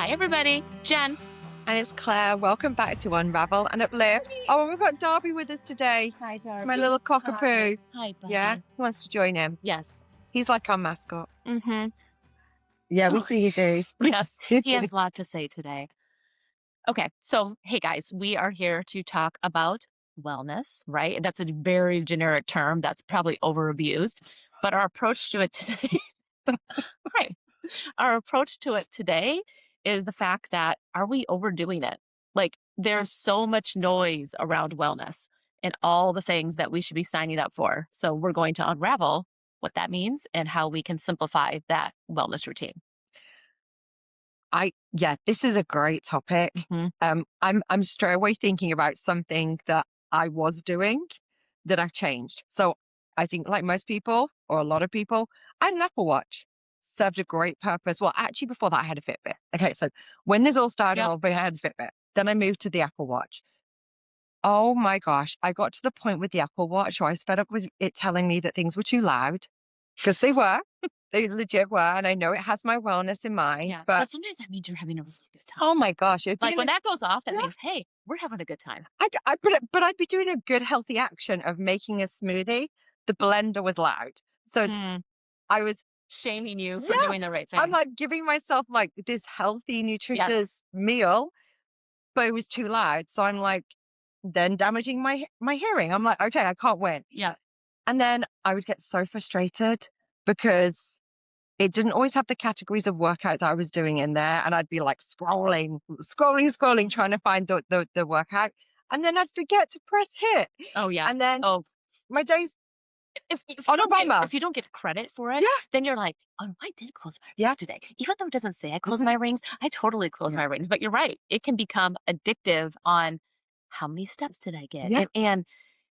Hi, everybody. It's Jen. And it's Claire. Welcome back to Unravel and Uplift. Oh, we've got Darby with us today. Hi, Darby. My little cockapoo. Hi, buddy. Yeah? Who wants to join him? Yes. He's like our mascot. Mm-hmm. Yeah, we see you, dude. Yes. He has a lot to say today. Okay. So, hey, guys, we are here to talk about wellness, right? That's a very generic term that's probably overabused. But our approach to it today, right? Our approach to it today is the fact that are we overdoing it? Like there's so much noise around wellness and all the things that we should be signing up for. So we're going to unravel what that means and how we can simplify that wellness routine. This is a great topic. Mm-hmm. I'm straight away thinking about something that I was doing that I've changed. So I think like most people or a lot of people, I had an Apple Watch. Served a great purpose. Well, actually before that I had a Fitbit. Okay, so when this all started off, I had a Fitbit. Then I moved to the Apple Watch. Oh my gosh, I got to the point with the Apple Watch where I was fed up with it telling me that things were too loud because they were. They legit were. And I know it has my wellness in mind. But sometimes that means you're having a really good time. oh my gosh. Like when that goes off, that means, hey, we're having a good time. But I'd be doing a good, healthy action of making a smoothie. The blender was loud. So I was shaming you for doing the right thing. I'm like giving myself like this healthy, nutritious meal, but it was too loud. So I'm like, then damaging my hearing. I'm like, okay, I can't win. Yeah. And then I would get so frustrated because it didn't always have the categories of workout that I was doing in there. And I'd be like scrolling, trying to find the workout. And then I'd forget to press hit. Oh, yeah. And then my days. If you don't get credit for it, then you're like, oh, I did close my rings today. Even though it doesn't say I close my rings, I totally close my rings. But you're right. It can become addictive on how many steps did I get? Yeah.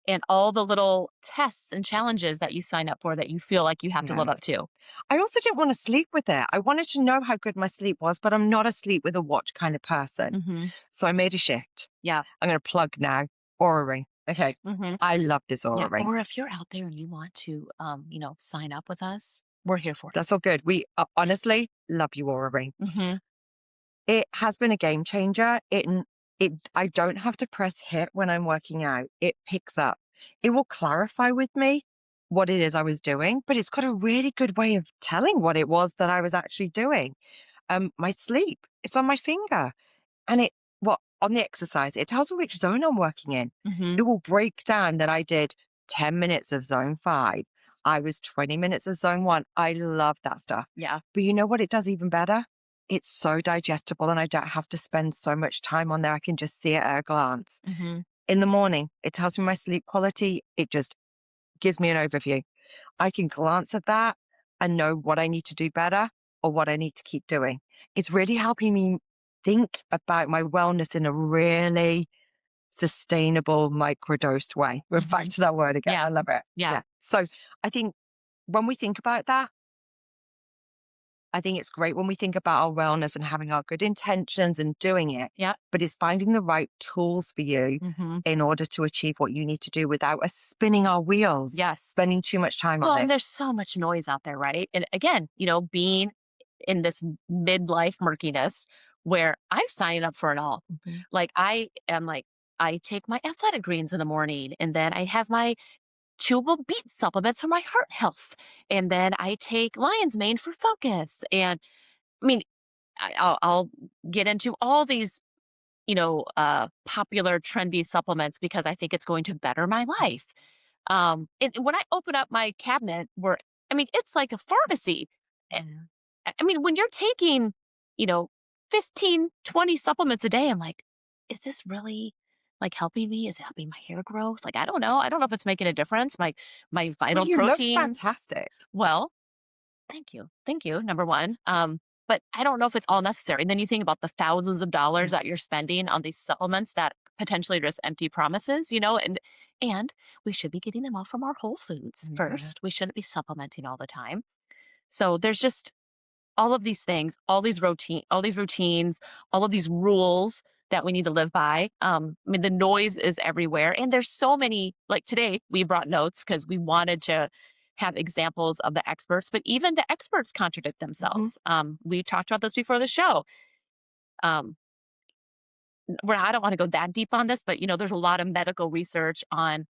And all the little tests and challenges that you sign up for that you feel like you have to live up to. I also didn't want to sleep with it. I wanted to know how good my sleep was, but I'm not a sleep with a watch kind of person. Mm-hmm. So I made a shift. Yeah. I'm going to plug now. Aura Ring. Okay. Mm-hmm. I love this Aura Ring. Or if you're out there and you want to, sign up with us, we're here for it. That's all good. We honestly love you, Aura Ring. Mm-hmm. It has been a game changer. I don't have to press hit when I'm working out. It picks up. It will clarify with me what it is I was doing, but it's got a really good way of telling what it was that I was actually doing. My sleep, it's on my finger. And on the exercise, it tells me which zone I'm working in. Mm-hmm. It will break down that I did 10 minutes of zone 5. I was 20 minutes of zone 1. I love that stuff. Yeah. But you know what it does even better? It's so digestible and I don't have to spend so much time on there. I can just see it at a glance. Mm-hmm. In the morning, it tells me my sleep quality. It just gives me an overview. I can glance at that and know what I need to do better or what I need to keep doing. It's really helping me think about my wellness in a really sustainable, microdosed way. We're back to that word again. Yeah. I love it. Yeah. So I think when we think about that, I think it's great when we think about our wellness and having our good intentions and doing it. Yeah. But it's finding the right tools for you in order to achieve what you need to do without us spinning our wheels. Yes. Spending too much time on Well, this. and there's so much noise out there, right? And again, being in this midlife murkiness where I'm signing up for it all. Mm-hmm. Like I take my athletic greens in the morning and then I have my chewable beet supplements for my heart health. And then I take lion's mane for focus. And I mean, I'll get into all these, popular trendy supplements because I think it's going to better my life. And when I open up my cabinet it's like a pharmacy. And when you're taking, 15, 20 supplements a day, I'm like, is this really like helping me? Is it helping my hair growth? Like, I don't know. I don't know if it's making a difference. My vital you proteins. look fantastic. Well, thank you. Thank you. Number one. But I don't know if it's all necessary. And then you think about the thousands of dollars that you're spending on these supplements that potentially are just empty promises, and we should be getting them all from our whole foods first. We shouldn't be supplementing all the time. So there's just all of these things, all these routines, all of these rules that we need to live by. The noise is everywhere. And there's so many, like today we brought notes because we wanted to have examples of the experts, but even the experts contradict themselves. We talked about this before the show. um, where I don't want to go that deep on this, but there's a lot of medical research on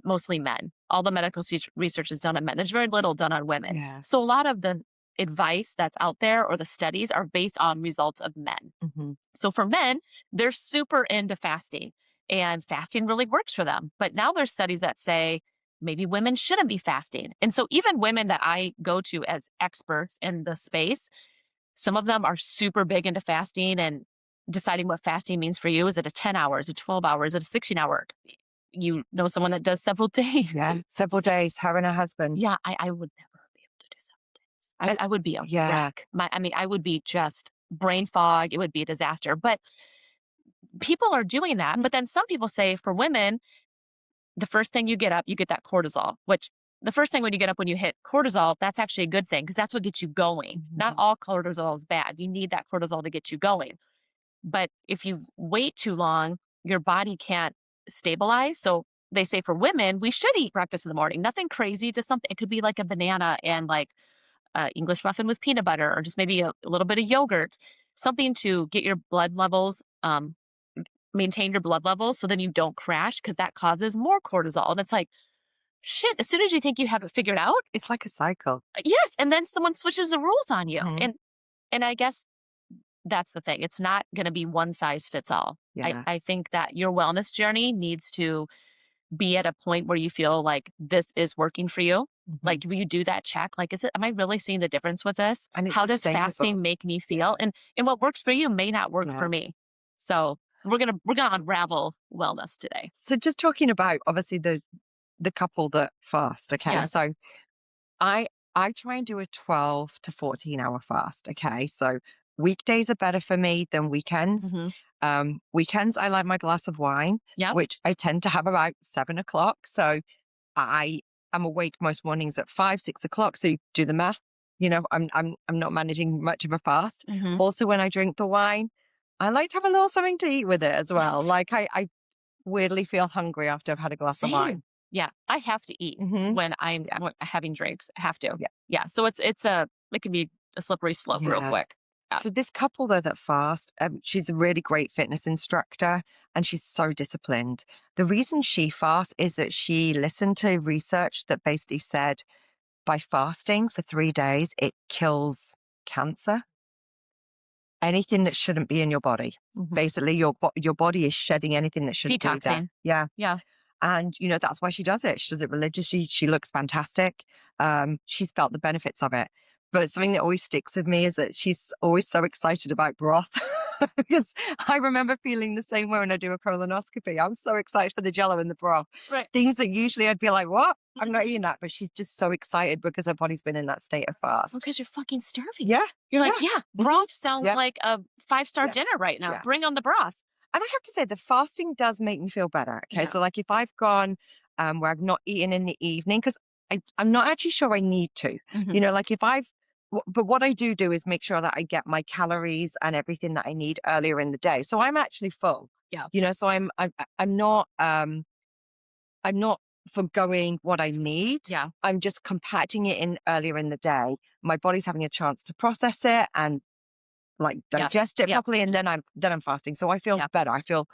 mostly men. All the medical research is done on men. There's very little done on women. Yeah. So a lot of the advice that's out there or the studies are based on results of men. Hmm. So for men, they're super into fasting and fasting really works for them. But now there's studies that say maybe women shouldn't be fasting. And so even women that I go to as experts in the space, some of them are super big into fasting and deciding what fasting means for you. Is it a 10 hours, a 12 hours, a 16 hour? You know someone that does several days. Yeah. Several days, her and her husband. Yeah, I would never be able to do 7 days. And I would be a yeah. wreck. I would be just brain fog. It would be a disaster. But people are doing that. But then some people say for women, the first thing you get up, you get that cortisol, which the first thing when you get up, when you hit cortisol, that's actually a good thing because that's what gets you going. Not Mhm. all cortisol is bad. You need that cortisol to get you going. But if you wait too long, your body can't stabilize. So they say for women, we should eat breakfast in the morning. Nothing crazy, just something. It could be like a banana and like English muffin with peanut butter, or just maybe a little bit of yogurt, something to get your blood levels, maintain your blood levels, so then you don't crash because that causes more cortisol. And it's like shit. As soon as you think you have it figured out, It's like a cycle. yes, and then someone switches the rules on you, Mhm. and I guess that's the thing. It's not going to be one size fits all. Yeah. I think that your wellness journey needs to be at a point where you feel like this is working for you. Mhm. Like, will you do that check? Like, am I really seeing the difference with this? And it's How does sustainable. fasting make me Yeah. feel? And what works for you may not work Yeah. for me. So we're gonna unravel wellness today. So just talking about obviously the couple that fast, okay? Yes. So I I try and do a 12 to 14-hour fast, okay? So weekdays are better for me than weekends. Hmm. Weekends I like my glass of wine, Yep. which I tend to have about 7 o'clock. So I am awake most mornings at 5, 6 o'clock. So you do the math. I'm not managing much of a fast. Hmm. Also, when I drink the wine, I like to have a little something to eat with it as well. Yes. Like I weirdly feel hungry after I've had a glass of Same. wine. Yeah, I have to eat Hmm. when I'm Yeah. having drinks. I have to. Yeah. Yeah. So it can be a slippery slope real Yeah. quick. Yeah. So this couple though that fast, she's a really great fitness instructor and she's so disciplined. The reason she fasts is that she listened to research that basically said by fasting for 3 days, it kills cancer, anything that shouldn't be in your body. Mhm. Basically, your body is shedding anything that shouldn't be there. Detoxing. Yeah. Yeah. And, that's why she does it. She does it religiously. She looks fantastic. She's felt the benefits of it. But something that always sticks with me is that she's always so excited about broth. Because I remember feeling the same way when I do a colonoscopy. I'm so excited for the jello and the broth. Right. Things that usually I'd be like, what? I'm Mhm. not eating that. But she's just so excited because her body's been in that state of Well, fast. because you're fucking starving. Yeah. You're Yeah. like, yeah, Mhm. broth sounds Yeah. like a 5-star Yeah. dinner right now. Yeah. Bring on the broth. And I have to say, the fasting does make me feel better. Okay. Yeah. So, like, if I've gone where I've not eaten in the evening, because I'm not actually sure I need to, Hmm. like if but what I do is make sure that I get my calories and everything that I need earlier in the day. So I'm actually full, Yeah. so I'm not forgoing what I need. Yeah. I'm just compacting it in earlier in the day. My body's having a chance to process it and like Yes. digest it Yep. properly. And then I'm fasting. So I feel Yeah. better. I feel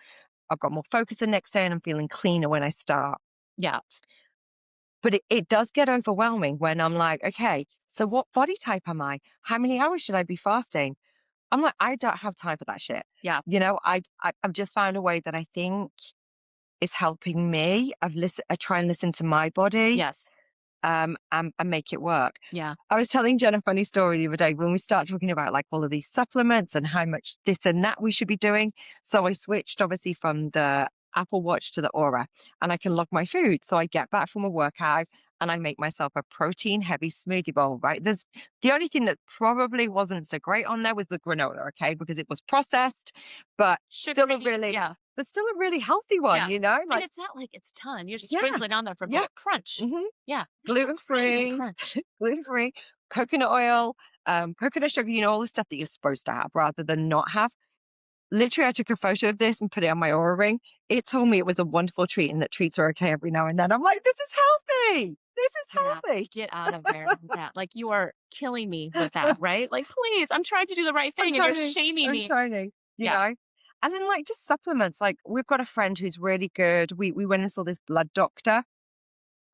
I've got more focus the next day and I'm feeling cleaner when I start. Yeah. But it does get overwhelming when I'm like, okay, so what body type am I? How many hours should I be fasting? I'm like, I don't have time for that shit. Yeah. I've just found a way that I think is helping me. I try and listen to my body, Yes. and make it work. Yeah. I was telling Jen a funny story the other day when we start talking about like all of these supplements and how much this and that we should be doing. So I switched obviously from the Apple Watch to the Aura and I can log my food. So I get back from a workout and I make myself a protein heavy smoothie bowl, right? There's the only thing that probably wasn't so great on there was the granola, okay? Because it was processed, but still a Sugary. really, Yeah. but still a really healthy one, Yeah. And like, it's not like it's ton. You're just yeah, sprinkling on there for a yeah. bit. Crunch. Hmm. Yeah. You're still Gluten craving free, crunch. gluten free, coconut oil, coconut sugar, all the stuff that you're supposed to have rather than not have. Literally, I took a photo of this and put it on my Aura ring. It told me it was a wonderful treat and that treats are okay every now and then. I'm like, this is healthy. this is Yeah. healthy. Get out of there with that. Like, you are killing me with that, right? Like, please, I'm trying to do the right I'm thing and you're trying to, shaming I'm me. trying to, you Yeah. know. As in like just supplements. Like we've got a friend who's really good. We went and saw this blood doctor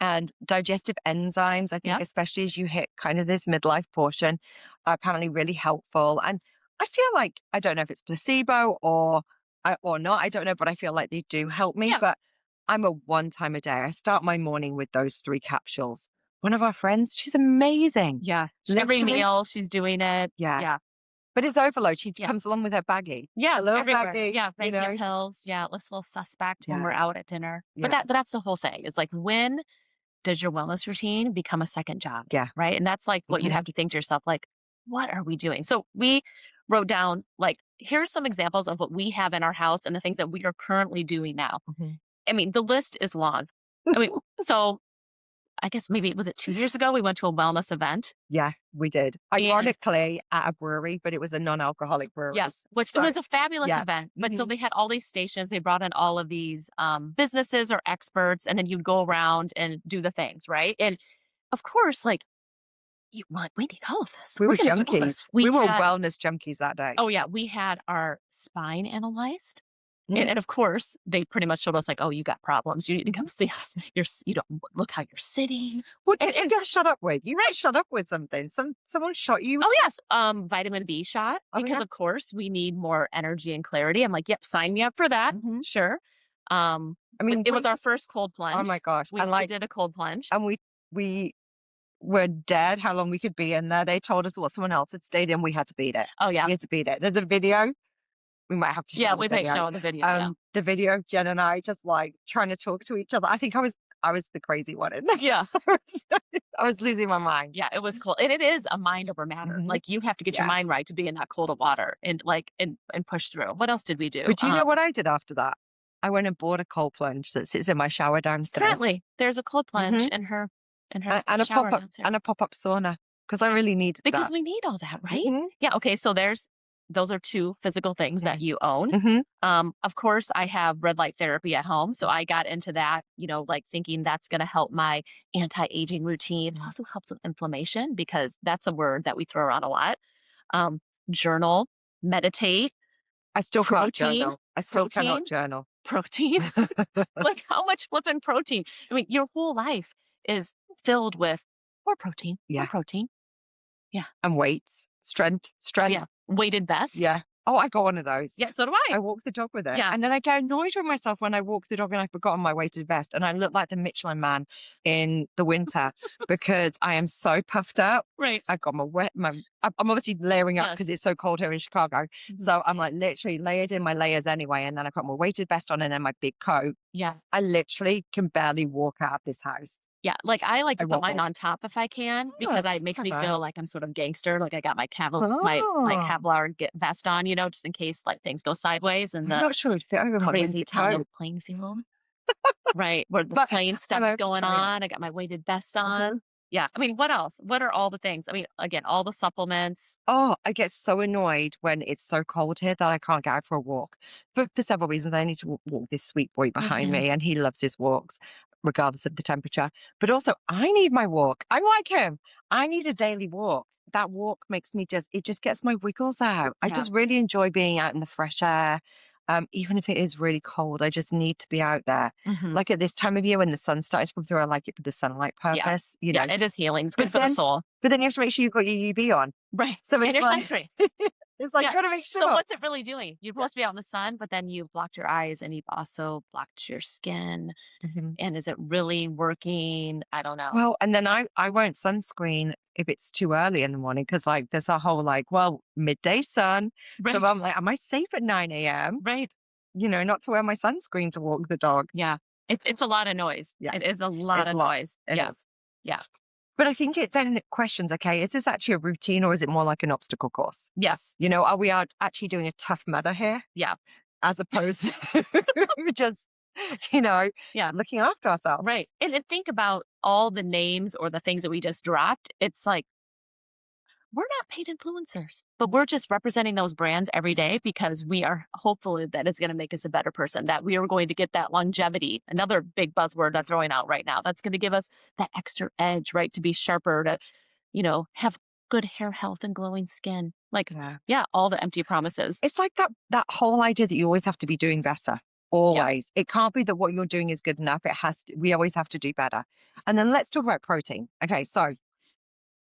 and digestive enzymes, I think, Yep. especially as you hit kind of this midlife portion, are apparently really helpful. And I feel like I don't know if it's placebo or not. I don't know, but I feel like they do help me. Yeah. But I'm a one time a day. I start my morning with those 3 capsules. One of our friends, she's amazing. Yeah. Every Literally, meal she's doing it. yeah. Yeah. But it's overload. She Yeah. comes along with her baggie, Yeah. a little Everywhere. baggie, Yeah. you Magnesium know. pills. Yeah. It looks a little suspect when Yeah, we're out at dinner. But yeah, that's the whole thing. Is like, when does your wellness routine become a second job? yeah. Right. And that's like what you Mhm, have to think to yourself, like, what are we doing? So we wrote down, like, here's some examples of what we have in our house and the things that we are currently doing now. mhm. I mean, the list is long. I mean, so I guess maybe was it 2 years ago we went to a wellness event. Yeah, we did. And Ironically, at a brewery, but it was a non-alcoholic brewery. yes, which it So, was a fabulous yeah. event. But so Mhm. they had all these stations. They brought in all of these businesses or experts, and then you'd go around and do the things, right? And of course, like, we need all of this. We We're were going to do all this. junkies. We were wellness junkies that day. Oh yeah, we had our spine analyzed. Mhm. And of course, they pretty much told us, like, "Oh, you got problems. You need to come see us. You don't look how you're sitting." What did you And get shot up with? You got right. shot up with something. Someone shot you with Oh, some. yes, vitamin B shot, Oh, because yeah? of course we need more energy and clarity. I'm like, "Yep, sign me up for that. Mhm. Sure." Um, I mean, it was our first cold oh my plunge. gosh, and, We like, did a cold plunge. and we were dead how long we could be in there. They told us what someone else had stayed in. We had to beat it. Oh, yeah. We had to beat it. There's a video. We might have to Yeah, show the we may video. show the video, yeah. The video of Jen and I just like trying to talk to each other. I think I was the crazy one in there. Yeah. I was losing my mind. Yeah, it was cold, and it is a mind over matter. Mhm. Like, you have to get your Yeah. mind right to be in that cold of water and, like, and push through. What else did we do? But do you know what I did after that? I went and bought a cold plunge that sits in my shower downstairs. Currently, there's a cold plunge Hmm. in her And a pop shower up downstairs. and a pop up sauna because I really needed Because that. we need all that, right? Hmm. Yeah, okay, so those are 2 physical things Yeah. that you own. Hmm. Of course, I have red light therapy at home, so I got into that, like, thinking that's gonna help my anti-aging routine. It also helps with inflammation, because that's a word that we throw around a lot. Um, Journal, meditate, I still can't protein, journal. I still cannot protein, journal. protein. Like, how much flipping protein? I mean, your whole life is filled with more protein, more Yeah. protein. Yeah. And weights, strength, Oh, yeah. strength. Weighted vest. Yeah. Oh, I got one of those. Yeah, so do I I. walk the dog with it. Yeah. And then I get annoyed with myself when I walk the dog and I've forgotten my weighted vest and I look like the Michelin man in the winter because I am so puffed up. Right. I've got I'm obviously layering up Yes. because it's so cold here in Chicago. Mhm. So I'm like literally layered in my layers anyway. And then I've got my weighted vest on and then my big coat. Yeah. I literally can barely walk out of this house. Yeah, like, I like I to put mine wobble. on top if I can, Oh, because that's it makes me clever. feel like I'm sort of gangster, like I got my Oh, Kevlar vest on, just in case, like, things go sideways in I'm the not sure it'd fit over my crazy winter town coat. of Plainfield. Right, where the But plane I'm stuff's able to going try it. on. I got my weighted vest Mhm. on. Yeah, I mean, what else? What are all the things? I mean, again, all the supplements. Oh, I get so annoyed when it's so cold here that I can't get out for a walk for several reasons. I need to walk this sweet boy behind Mhm. me, and he loves his walks, regardless of the temperature. But also, I need my walk. I'm like him. I need a daily walk. That walk makes me it just gets my wiggles out. I Yeah. just really enjoy being out in the fresh air. Even if it is really cold, I just need to be out there. Mhm. Like at this time of year when the sun's starting to come through, I like it for the sunlight Yeah. purpose, Yeah, it is healing. It's good But for the then, soul. but then you have to make sure you've got your UV on. Right, So and it's your like, sunscreen. it's like, Yeah. gotta make So sure. what's it really doing? You're Yeah. supposed to be out in the sun, but then you've blocked your eyes and you've also blocked your skin. Mhm. And is it really working? I don't know. Well, and then I won't sunscreen if it's too early in the morning because like there's a whole like, well, midday sun. So Right. I'm like, am I safe at 9 a.m.? Right. Not to wear my sunscreen to walk the dog. Yeah. It's a lot of noise. Yeah, It is a lot it's a of lot. noise. It Yeah. is. Yeah. But I think it then questions, okay, is this actually a routine or is it more like an obstacle course? Yes. Are we actually doing a tough meta here Yeah. as opposed to just, you know, Yeah. looking after ourselves? Right. And think about all the names or the things that we just dropped. It's like, we're not paid influencers, but we're just representing those brands every day because we are hopeful that it's going to make us a better person, that we are going to get that longevity. Another big buzzword they're throwing out right now. That's going to give us that extra edge, right? To be sharper, to, have good hair health and glowing skin. Like, Yeah. yeah, all the empty promises. It's like that whole idea that you always have to be doing better. Yep. Always. It can't be that what you're doing is good enough. We always have to do better. And then let's talk about protein. Okay, so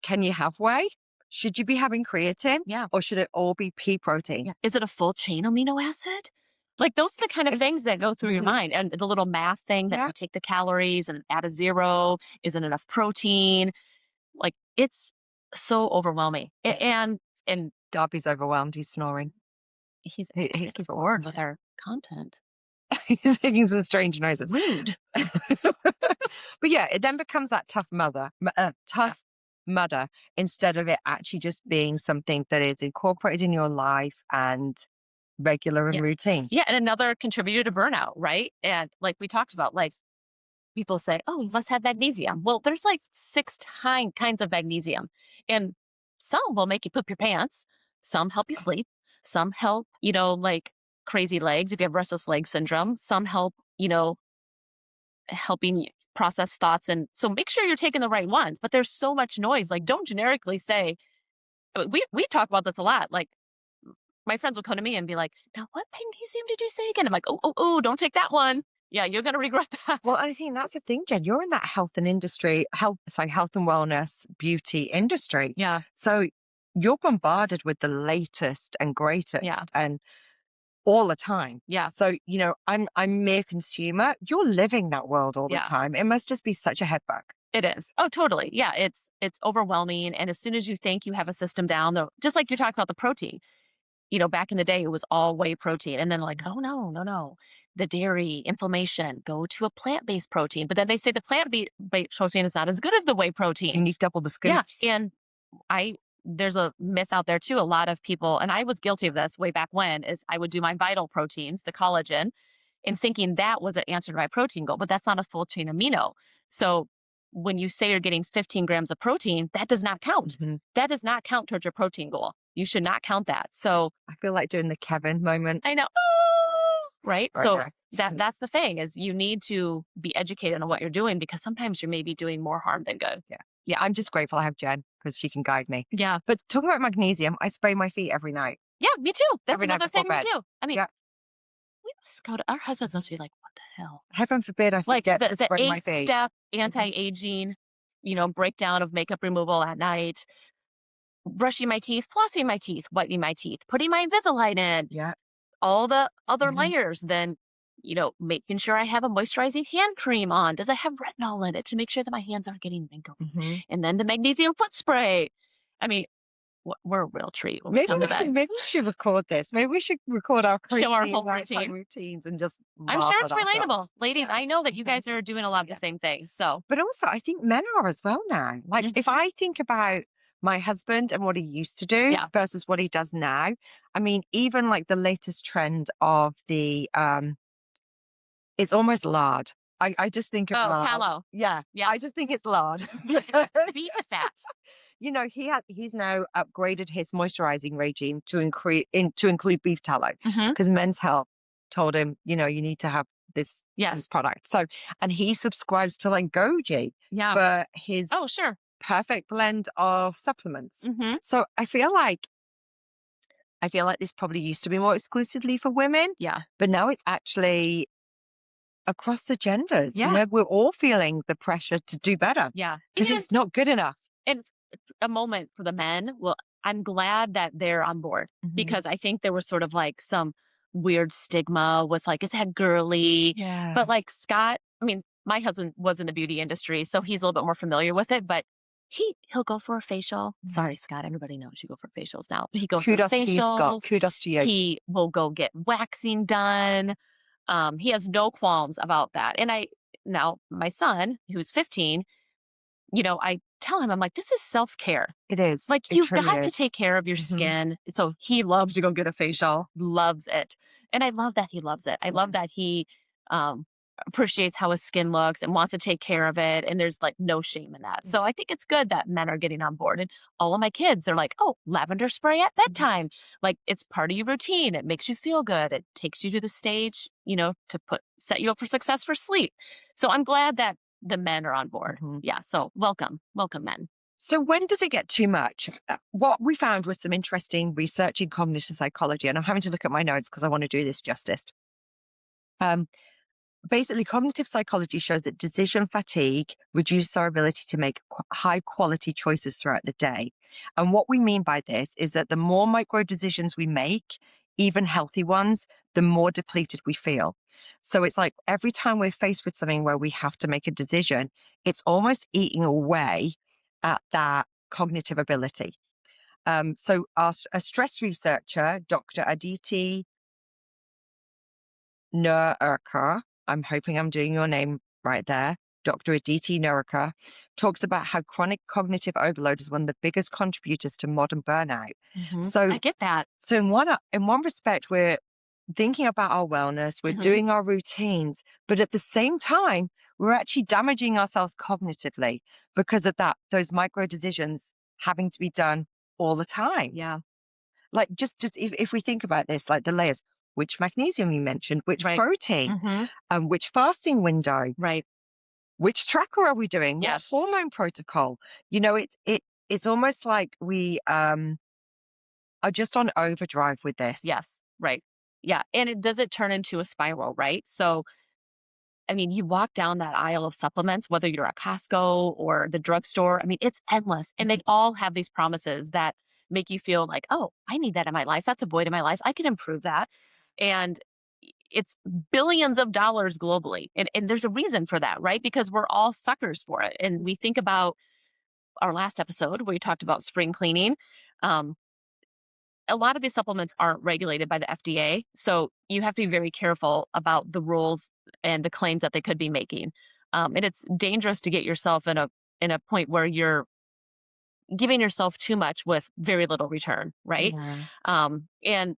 can you have whey? Should you be having creatine? Yeah. Or should it all be pea protein? Yeah. Is it a full chain amino acid? Like those are the kind of things that go through your Mhm. mind. And the little math thing that Yeah. you take the calories and add a zero, isn't enough protein. Like it's so overwhelming. And Darby's overwhelmed. He's snoring. I He's think he's bored overwhelmed. with our content. He's making some strange noises. Rude. But yeah, it then becomes that tough mudder instead of it actually just being something that is incorporated in your life and regular and Yeah. routine. Yeah. And another contributor to burnout, right? And like we talked about, like people say, oh, you must have magnesium. Well, there's like kinds of magnesium. And some will make you poop your pants. Some help you sleep. Some help, like crazy legs if you have restless leg syndrome. Some help, helping you process thoughts. And so make sure you're taking the right ones. But there's so much noise. Like, don't generically say, we talk about this a lot. Like, my friends will come to me and be like, now what magnesium did you say again? I'm like, oh, don't take that one. Yeah, you're going to regret that. Well, I think that's the thing, Jen. You're in that health and wellness, beauty industry. Yeah. So you're bombarded with the latest and greatest Yeah. and all the time. Yeah. So, I'm mere consumer. You're living that world all the Yeah. time. It must just be such a headbutt. It is. Oh, totally. Yeah. It's overwhelming. And as soon as you think you have a system down, though, just like you're talking about the protein, back in the day, it was all whey protein. And then like, oh no, no, no. The dairy, inflammation, go to a plant-based protein. But then they say the plant-based protein is not as good as the whey protein. You need double the Yeah. scoops. And there's a myth out there too. A lot of people, and I was guilty of this way back when, is I would do my vital proteins, the collagen, and thinking that was an answer to my protein goal, but that's not a full chain amino. So when you say you're getting 15 grams of protein, that does not count. Mhm. That does not count towards your protein goal. You should not count that. So I feel like doing the Kevin moment. I know, right? Right So now. that's the thing, is you need to be educated on what you're doing, because sometimes you're maybe doing more harm than good. Yeah. Yeah. I'm just grateful I have Jen because she can guide me. Yeah. But talking about magnesium, I spray my feet every night. Yeah, me too. That's Every night another before thing we bed. do. I mean, Yeah. we must go to our husbands must be like, what the hell? Heaven forbid I Like forget the to spray my feet. 8-step anti-aging, breakdown of makeup removal at night, brushing my teeth, flossing my teeth, whitening my teeth, putting my Invisalign in, Yeah. all the other Mhm. layers. Then, making sure I have a moisturizing hand cream on. Does it have retinol in it to make sure that my hands aren't getting wrinkly? Mhm. And then the magnesium foot spray. I mean, we're a real treat when we Maybe come we to should bed. maybe we should record this. Maybe we should record our Show our crazy whole nighttime routine. routines and just I'm laugh sure at it's relatable. ourselves. Ladies, Yeah. I know that you guys are doing a lot of the Yeah. same things. So, But also, I think men are as well now. Like, Mhm. if I think about my husband and what he used to do Yeah. versus what he does now, I mean, even like the latest trend of it's almost lard. I just think of oh, lard. tallow. Yeah. I Yes. just think it's lard. Beef fat. He's now upgraded his moisturizing regime to include beef tallow Mhm. because Men's Health told him, you need to have this Yes. product. So, and he subscribes to like Goji Yeah. for his Oh, sure. perfect blend of supplements. Hmm. So I feel like this probably used to be more exclusively for women, Yeah. but now it's actually across the genders. Yeah. We're all feeling the pressure to do better Yeah. because And, it's not good enough. and a moment for the men. Well, I'm glad that they're on board, Mhm. because I think there was sort of like some weird stigma with like, is that girly? Yeah. But like Scott, I mean, my husband was in the beauty industry, so he's a little bit more familiar with it, but he'll go for a facial. Sorry, Scott, everybody knows you go for facials now. He goes Kudos for to you, Scott. facials. Kudos to you. He will go get waxing done. He has no qualms about that. And now my son, who's 15, I tell him, I'm like, this is self-care. It is. Like, It you've truly got to is. take care of your Mhm. skin. So he loves to go get a facial, loves it. And I love that he loves it. I love that he appreciates how his skin looks and wants to take care of it. And there's like no shame in that. So I think it's good that men are getting on board. And all of my kids, they're like, oh, lavender spray at Mhm. bedtime. Like it's part of your routine. It makes you feel good. It takes you to the stage, to set you up for success for sleep. So I'm glad that the men are on board. Mhm. Yeah. So welcome, welcome men. So when does it get too much? What we found was some interesting research in cognitive psychology, and I'm having to look at my notes because I want to do this justice. Um, Basically, cognitive psychology shows that decision fatigue reduces our ability to make high quality choices throughout the day. And what we mean by this is that the more micro decisions we make, even healthy ones, the more depleted we feel. So it's like every time we're faced with something where we have to make a decision, it's almost eating away at that cognitive ability. A stress researcher, Dr. Aditi Nururkar, I'm hoping I'm doing your name right there, Dr. Aditi Nururkar, talks about how chronic cognitive overload is one of the biggest contributors to modern burnout. I So, get that. so in one respect, we're thinking about our wellness, we're Hmm. doing our routines, but at the same time, we're actually damaging ourselves cognitively because of those micro decisions having to be done all the time. Yeah. Like just if we think about this, like the layers, which magnesium you mentioned, which Right. protein, Hmm. and which fasting window, Right. which tracker are we doing, what Yes. hormone protocol? It's almost like we are just on overdrive with this. Yes. Right. Yeah. And does it turn into a spiral, right? So I mean, you walk down that aisle of supplements, whether you're at Costco or the drugstore. I mean, it's endless. And they all have these promises that make you feel like, oh, I need that in my life. That's a void in my life. I can improve that. And it's billions of dollars globally. And there's a reason for that, right? Because we're all suckers for it. And we think about our last episode where we talked about spring cleaning. Um, a lot of these supplements aren't regulated by the FDA. So you have to be very careful about the rules and the claims that they could be making. And it's dangerous to get yourself in a point where you're giving yourself too much with very little return, right? Yeah. And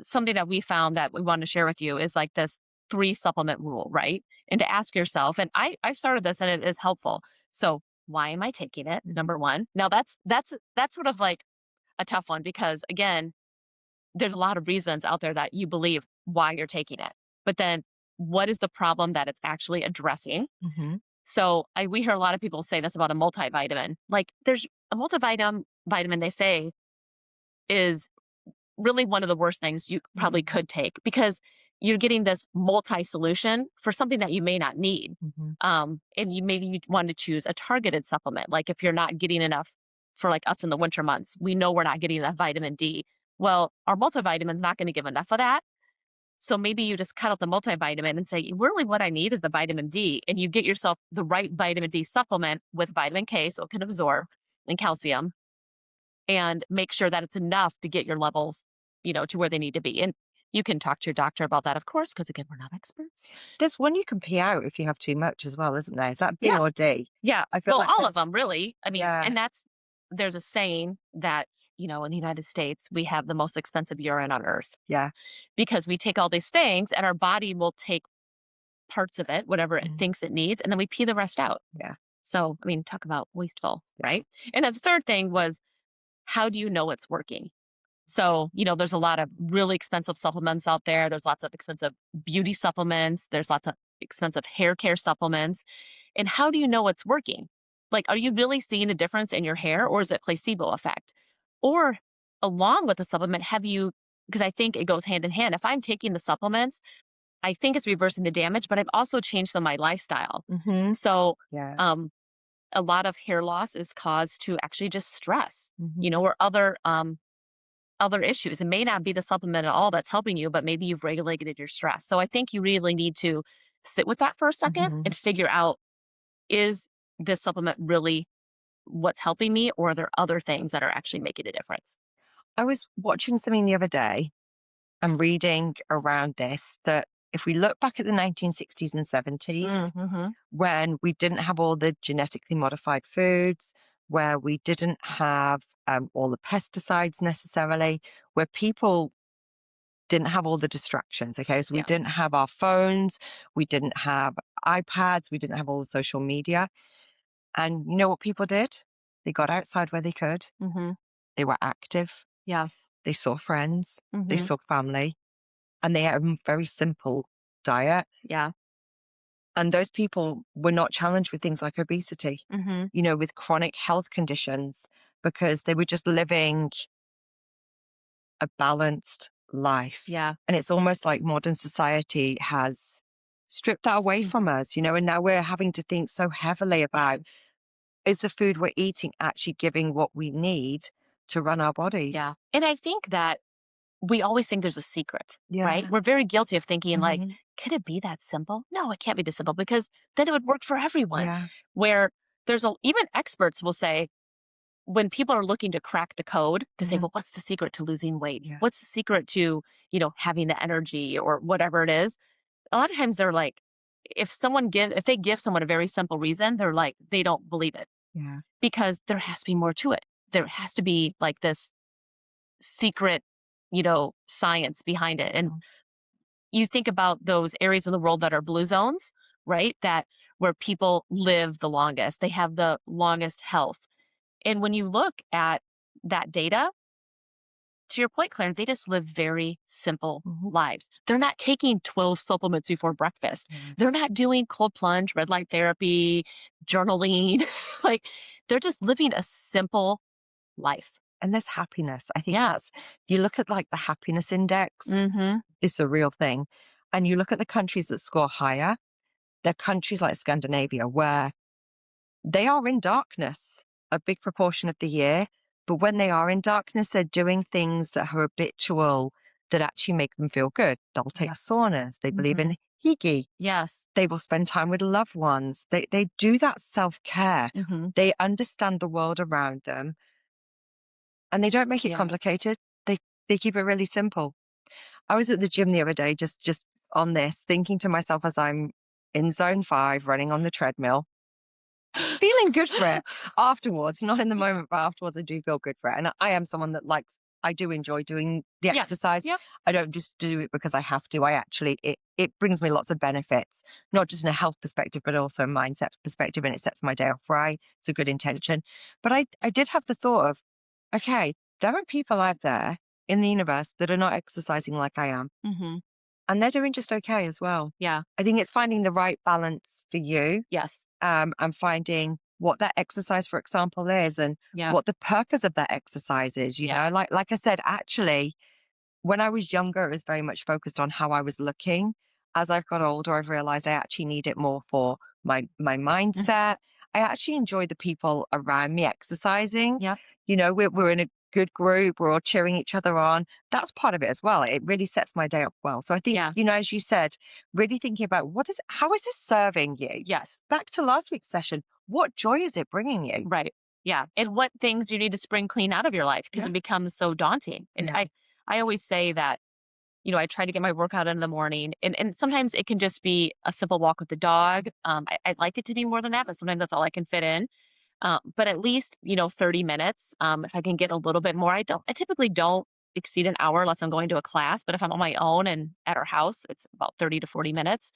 something that we found that we want to share with you is like this 3 supplement rule, right? And to ask yourself, and I started this and it is helpful. So why am I taking it? Mhm. Number one. Now that's sort of like a tough one because again, there's a lot of reasons out there that you believe why you're taking it. But then what is the problem that it's actually addressing? Mhm. So we hear a lot of people say this about a multivitamin. Like there's a multivitamin they say is really one of the worst things you probably Mhm. could take because you're getting this multi solution for something that you may not need. Mhm. And you want to choose a targeted supplement. Like if you're not getting enough for like us in the winter months, we know we're not getting enough vitamin D. Well, our multivitamin is not going to give enough of that. So maybe you just cut out the multivitamin and say, really what I need is the vitamin D. And you get yourself the right vitamin D supplement with vitamin K so it can absorb and calcium and make sure that it's enough to get your levels, to where they need to be. And you can talk to your doctor about that, of course, because again, we're not experts. There's one you can pee out if you have too much as well, isn't there? Is that B Yeah. or D? Yeah. I feel Well, like all of there's them, really. I mean, yeah. and there's a saying that, in the United States, we have the most expensive urine on earth Yeah. because we take all these things and our body will take parts of it, whatever it Mhm. thinks it needs, and then we pee the rest out. Yeah. So, I mean, talk about wasteful, Yeah. right? And then the third thing was, how do you know it's working? So, there's a lot of really expensive supplements out there. There's lots of expensive beauty supplements. There's lots of expensive hair care supplements. And how do you know it's working? Like, are you really seeing a difference in your hair or is it placebo effect? Or along with the supplement, because I think it goes hand in hand. If I'm taking the supplements, I think it's reversing the damage, but I've also changed my lifestyle. Mhm. So, Yeah. um, a lot of hair loss is caused to actually just stress, Mhm. or other issues. It may not be the supplement at all that's helping you, but maybe you've regulated your stress. So I think you really need to sit with that for a second Mhm. and figure out, is this supplement really what's helping me, or are there other things that are actually making a difference? I was watching something the other day and reading around this that if we look back at the 1960s and 70s, Mm-hmm. when we didn't have all the genetically modified foods, where we didn't have all the pesticides necessarily, where people didn't have all the distractions. Okay. So we Yeah. didn't have our phones, we didn't have iPads, we didn't have all the social media. And you know what people did? They got outside where they could, Mhm. they were active, Yeah. they saw friends, they Mhm. saw family, and they had a very simple diet. Yeah. And those people were not challenged with things like obesity, Mhm. with chronic health conditions, because they were just living a balanced life. Yeah. And it's almost like modern society has stripped that away from Mhm. us, and now we're having to think so heavily about, is the food we're eating actually giving what we need to run our Yeah. bodies? And I think that we always think there's a secret, right? Yeah. We're very guilty of thinking like, Mhm. could it be that simple? No, it can't be this simple because then it would work for everyone. Yeah. Where even experts will say, when people are looking to crack the code to say, Mhm. well, what's the secret to losing weight? Yeah. What's the secret to, having the energy or whatever it is? A lot of times they're like, if they give someone a very simple reason, they're like, they don't believe it Yeah. because there has to be more to it. There has to be like this secret, science behind it. And Mhm. you think about those areas of the world that are blue zones, right? That where people live the longest, they have the longest health. And when you look at that data, to your point, Claire, they just live very simple Mhm. lives. They're not taking 12 supplements before breakfast. Yeah. They're not doing cold plunge, red light therapy, journaling. Like they're just living a simple life. And there's happiness. I think Yeah. that's, you look at like the happiness index, Mm-hmm. it's a real thing. And you look at the countries that score higher, they're countries like Scandinavia, where they are in darkness a big proportion of the year. But when they are in darkness, they're doing things that are habitual that actually make them feel good. They'll take Yeah. saunas. They believe Mm-hmm. in hygge. Yes. They will spend time with loved ones. They do that self care. Mm-hmm. They understand the world around them, and they don't make it Yeah. complicated. They keep it really simple. I was at the gym the other day, just on this, thinking to myself as I'm in zone 5, running on the treadmill, feeling good for it afterwards, not in the moment, but afterwards I do feel good for it. And I am someone that I do enjoy doing the Yeah. exercise. Yep. I don't just do it because I have to. It brings me lots of benefits, not just in a health perspective, but also a mindset perspective. And it sets my day off right. It's a good intention. But I did have the thought of, okay, there are people out there in the universe that are not exercising like I am, Mm-hmm. and they're doing just okay as well. Yeah. I think it's finding the right balance for you, Yes. and finding what that exercise, for example, is, and Yeah. what the purpose of that exercise is. Yeah. Like I said, actually, when I was younger, it was very much focused on how I was looking. As I've got older, I've realized I actually need it more for my Mhm. mindset. I actually enjoy the people around me exercising. Yep. We're in a good group. We're all cheering each other on. That's part of it as well. It really sets my day up well. So I think, Yeah. as you said, really thinking about how is this serving you? Yes. Back to last week's session, what joy is it bringing you? Right. Yeah. And what things do you need to spring clean out of your life? Because Yeah. it becomes so daunting. And Yeah. I always say that, I try to get my workout in the morning. And sometimes it can just be a simple walk with the dog. I'd like it to be more than that, but sometimes that's all I can fit in. But at least, 30 minutes. If I can get a little bit more, I typically don't exceed an hour unless I'm going to a class. But if I'm on my own and at our house, it's about 30 to 40 minutes.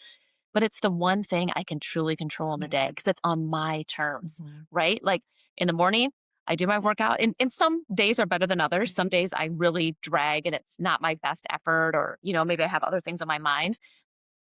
But it's the one thing I can truly control in the day Yeah. because it's on my terms, Mhm. right? Like in the morning, I do my workout, and some days are better than others. Some days I really drag and it's not my best effort, or, maybe I have other things on my mind,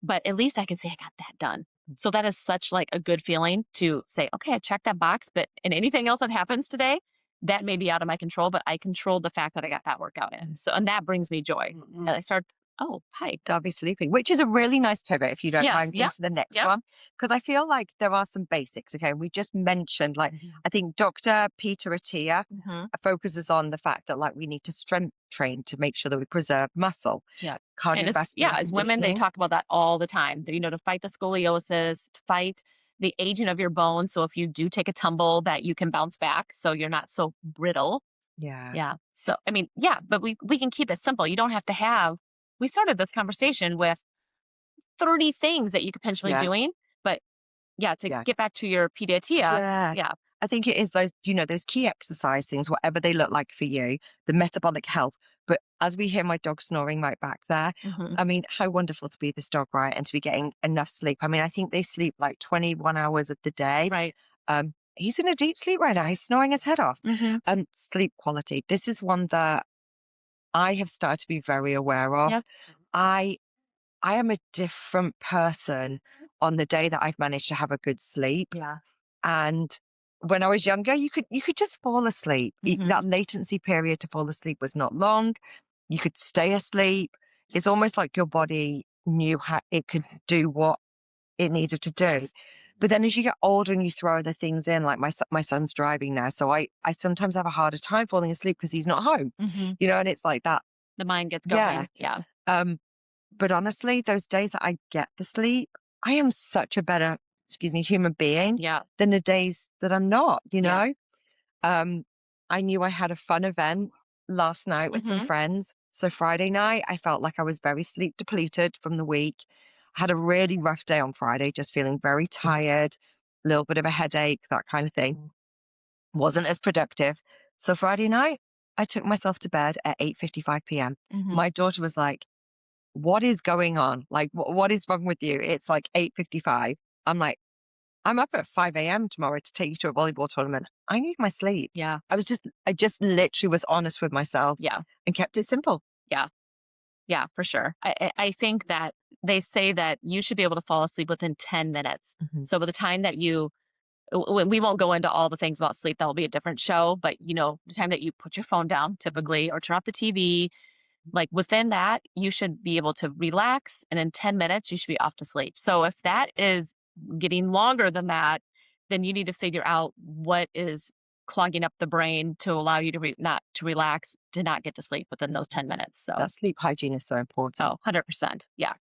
but at least I can say I got that done. So that is such like a good feeling to say, okay, I checked that box, but in anything else that happens today, that may be out of my control, but I controlled the fact that I got that workout in. So, and that brings me joy. Mhm. And I start, oh, hi. Derby sleeping, which is a really nice pivot, if you don't Yes. mind, Yep. into the next Yep. one. Because I feel like there are some basics. Okay. We just mentioned, like, Mhm. I think Dr. Peter Attia Mhm. focuses on the fact that, like, we need to strength train to make sure that we preserve muscle, Yeah. And cardiovascular as women, they conditioning. talk about that all the time. To fight the scoliosis, to fight the aging of your bones. So if you do take a tumble, that you can bounce back so you're not so brittle. Yeah. Yeah. So I mean, yeah, but we can keep it simple. You don't have to have we started this conversation with 30 things that you could potentially Yeah. doing. But yeah, to Yeah. get back to your pediatria, Yeah. yeah. I think it is those key exercise things, whatever they look like for you, the metabolic health. But as we hear my dog snoring right back there, Mhm. I mean, how wonderful to be this dog, right? And to be getting enough sleep. I mean, I think they sleep like 21 hours of the day. Right. He's in a deep sleep right now. He's snoring his head off. Mhm. Sleep quality. This is one that I have started to be very aware of. Yep. I I am a different person on the day that I've managed to have a good sleep. Yeah. And when I was younger, you could just fall asleep. Mhm. That latency period to fall asleep was not long. You could stay asleep. It's almost like your body knew how it could do what it needed to do. Yes. But then as you get older and you throw other things in, like my son's driving now, so I sometimes have a harder time falling asleep because he's not home, Mhm. and it's like that. The mind gets Yeah. going. Yeah. Um, but honestly, those days that I get the sleep, I am such a better, excuse me, human being Yeah. than the days that I'm not, Yeah. Um, I knew I had a fun event last night with some Mhm. friends. So Friday night, I felt like I was very sleep depleted from the week. I had a really rough day on Friday, just feeling very tired, a little bit of a headache, that kind of thing. Wasn't as productive. So Friday night, I took myself to bed at 8:55 p.m. Mhm. My daughter was like, "What is going on? Like, what is wrong with you? It's like 8:55." I'm like, "I'm up at 5 a.m. tomorrow to take you to a volleyball tournament. I need my sleep." Yeah. I just literally was honest with myself Yeah. and kept it simple. Yeah. Yeah, for sure. I think that they say that you should be able to fall asleep within 10 minutes. Mhm. So by the time that we won't go into all the things about sleep, that will be a different show, but the time that you put your phone down Mhm. typically or turn off the TV, like within that, you should be able to relax and in 10 minutes you should be off to sleep. So if that is getting longer than that, then you need to figure out what is clogging up the brain to allow you to not to relax, to not get to sleep within those 10 minutes. So, That sleep hygiene is so important. oh, 100%. Yeah.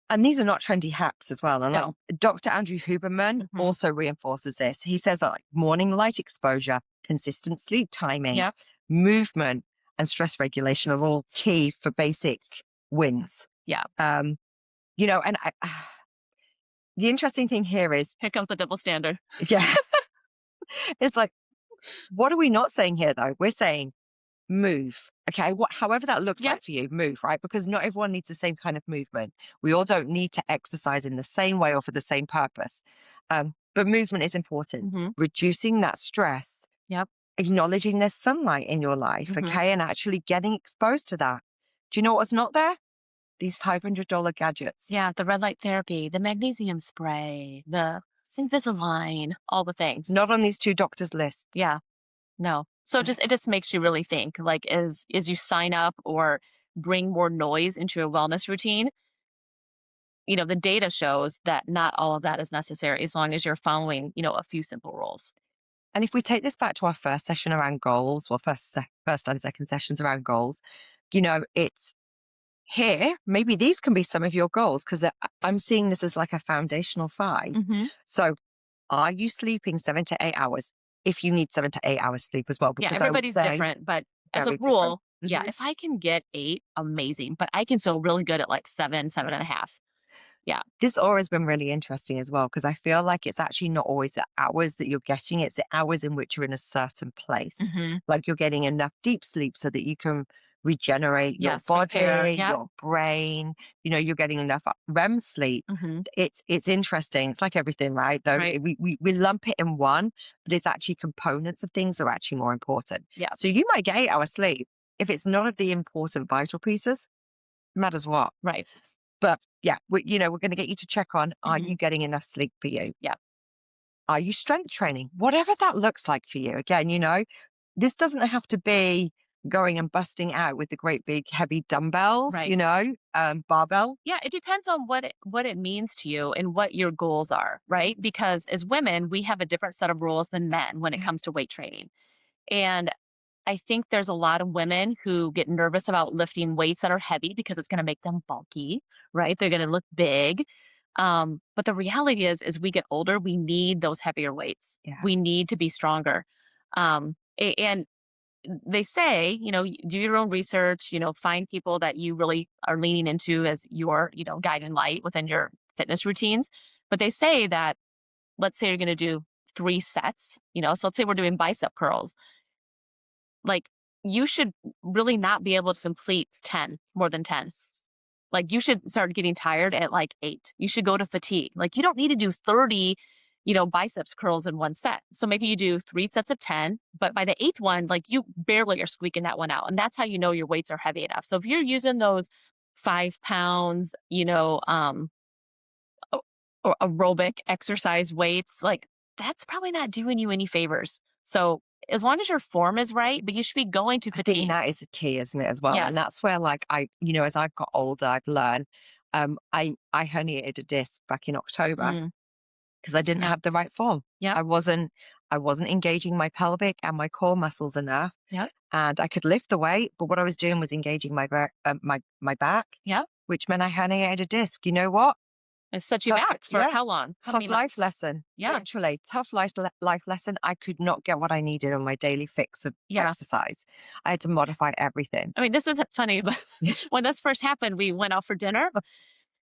And these are not trendy hacks as well. And like No. Dr. Andrew Huberman Hmm. also reinforces this. He says that like morning light exposure, consistent sleep timing, Yep. movement, and stress regulation are all key for basic wins. Yeah. Um, and the interesting thing here is, Here comes the double standard. yeah, it's like, what are we not saying here though? We're saying move. Okay. However that looks Yep. like for you, move, right? Because not everyone needs the same kind of movement. We all don't need to exercise in the same way or for the same purpose. But movement is important. Hmm. Reducing that stress, Yep. acknowledging there's sunlight in your life, Hmm. okay, and actually getting exposed to that. Do you know what's not there? These $500 gadgets. Yeah. The red light therapy, the magnesium spray, the Invisalign, all the things. Not on these two doctors' lists. Yeah. No. So it just makes you really think, like, as you sign up or bring more noise into your wellness routine, the data shows that not all of that is necessary as long as you're following, a few simple rules. And if we take this back to our first session around goals, well, first and second sessions around goals, it's here, maybe these can be some of your goals because I'm seeing this as like a foundational five. Hmm. So, are you sleeping 7 to 8 hours? If you need 7 to 8 hours sleep as well, Yeah, because I would everybody's say different, but as a very different. rule, yeah, Mhm. if I can get 8, amazing. But I can feel really good at like 7, 7.5. Yeah. This aura has been really interesting as well because I feel like it's actually not always the hours that you're getting, it's the hours in which you're in a certain place. Hmm. Like you're getting enough deep sleep so that you can regenerate your Yes, repair. body, Yep. your brain, you're getting enough REM sleep. Hmm. It's interesting. It's like everything, right? Though Right. we lump it in one, but it's actually components of things that are actually more important. Yeah. So you might get 8 hours sleep. If it's none of the important vital pieces, matters what. Right. But yeah, we're going to get you to check on, are Hmm. you getting enough sleep for you? Yeah. Are you strength training? Whatever that looks like for you. Again, this doesn't have to be going and busting out with the great big heavy dumbbells, Right. barbell. Yeah, it depends on what it means to you and what your goals are, right? Because as women, we have a different set of rules than men when it Yeah. comes to weight training. And I think there's a lot of women who get nervous about lifting weights that are heavy because it's going to make them bulky, right? They're going to look big. But the reality is we get older, we need those heavier weights. Yeah. We need to be stronger. And they say, do your own research, find people that you really are leaning into as your, guide and light within your fitness routines. But they say that, let's say you're going to do 3 sets, so let's say we're doing bicep curls. Like you should really not be able to complete 10, more than 10. Like, you should start getting tired at like 8. You should go to fatigue. Like, you don't need to do 30, biceps curls in one set. So maybe you do 3 sets of 10, but by the 8th one, like, you barely are squeaking that one out. And that's how you know your weights are heavy enough. So if you're using those 5 pounds, or aerobic exercise weights, like, that's probably not doing you any favors. So as long as your form is right, but you should be going to I think fatigue. that is a key, isn't it, as well? And Yes. that's where, like, as I've got older, I've learned. I herniated a disc back in October Mm, because I didn't yeah. have the right form. Yep. I wasn't engaging my pelvic and my core muscles enough, Yep. and I could lift the weight, but what I was doing was engaging my back, Yep. which meant I herniated a disc. You know what? It set you Tough, back for yeah, how long? How tough many life months? lesson. Yeah. Literally, tough life lesson. I could not get what I needed on my daily fix of Yeah. exercise. I had to modify everything. I mean, this isn't funny, but when this first happened, we went out for dinner.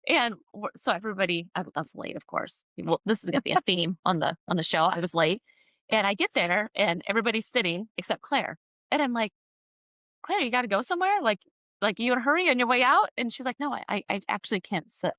And so everybody, I was late, of course. Well, this is gonna be a theme on the show. I was late, and I get there, and everybody's sitting except Claire. And I'm like, Claire, you got to go somewhere? Like you in a hurry on your way out? And she's like, No, I actually can't sit.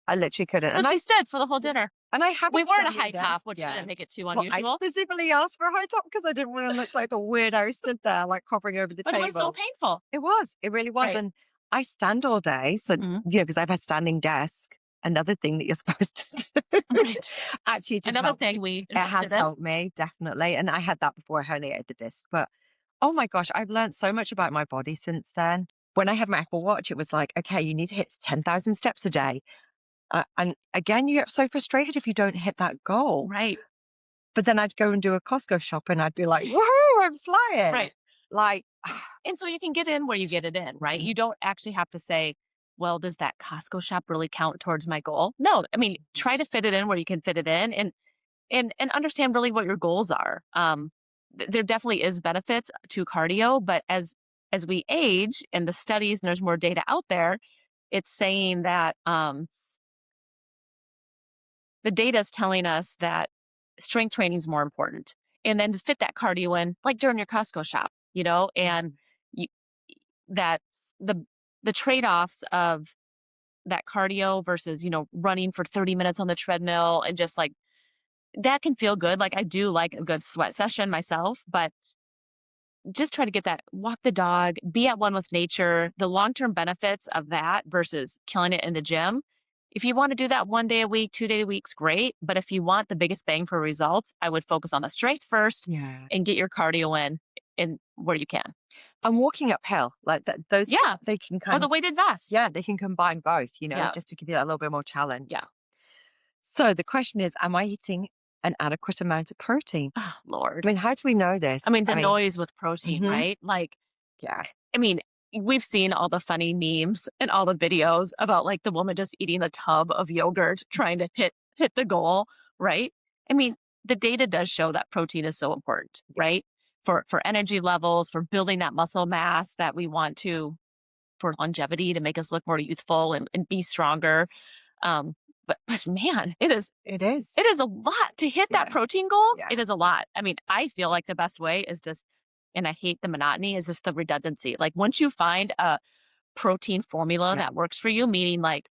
I literally couldn't, So she stood for the whole dinner. and I have a We were at a standing high top, desk. which Yeah. didn't make it too Well, I unusual, specifically asked for a high top because I didn't want to look like the weirdo who stood there, like hovering over the but it was so table. painful. It was. It really was. Right. And I stand all day. So, Mhm. because I've had a standing desk, another thing that you're supposed to do. Right. Actually, it did Another help. thing we It has invested in. helped me, definitely. And I had that before I herniated the disc. But oh my gosh, I've learned so much about my body since then. When I had my Apple Watch, it was like, okay, you need to hit 10,000 steps a day. And again, you get so frustrated if you don't hit that goal. Right. But then I'd go and do a Costco shop and I'd be like, woohoo, I'm flying. Right. Like, And so you can get in where you get it in, right? Mhm. You don't actually have to say, well, does that Costco shop really count towards my goal? No, I mean, try to fit it in where you can fit it in, and understand really what your goals are. There definitely is benefits to cardio, but as we age and the studies and there's more data out there, it's saying that the data is telling us that strength training is more important. And then to fit that cardio in, like during your Costco shop, and you, that the the trade-offs of that cardio versus, running for 30 minutes on the treadmill and just like that can feel good. Like I do like a good sweat session myself, but just try to get that walk the dog, be at one with nature, the long-term benefits of that versus killing it in the gym. If you want to do that 1 day a week, 2 day a week's great. But if you want the biggest bang for results, I would focus on the strength first yeah. and get your cardio in where you can. And walking uphill, like that, those, Yeah. they can Or kind the of, weighted vest. yeah, they can combine both, Yeah. just to give you that little bit more challenge. Yeah. So the question is, am I eating an adequate amount of protein? Oh, I Lord. mean, how do we know this? I mean, the noise with protein, Mhm. right? Like, Yeah. I mean, we've seen all the funny memes and all the videos about like the woman just eating a tub of yogurt trying to hit the goal, right? I mean, the data does show that protein is so important, Yeah. right? For energy levels, for building that muscle mass that we want to, for longevity to make us look more youthful and be stronger. But man, It is. it is a lot to hit that Yeah. protein goal. Yeah. It is a lot. I mean, I feel like the best way is just, and I hate the monotony, is just the redundancy. Like once you find a protein formula Yeah. that works for you, meaning like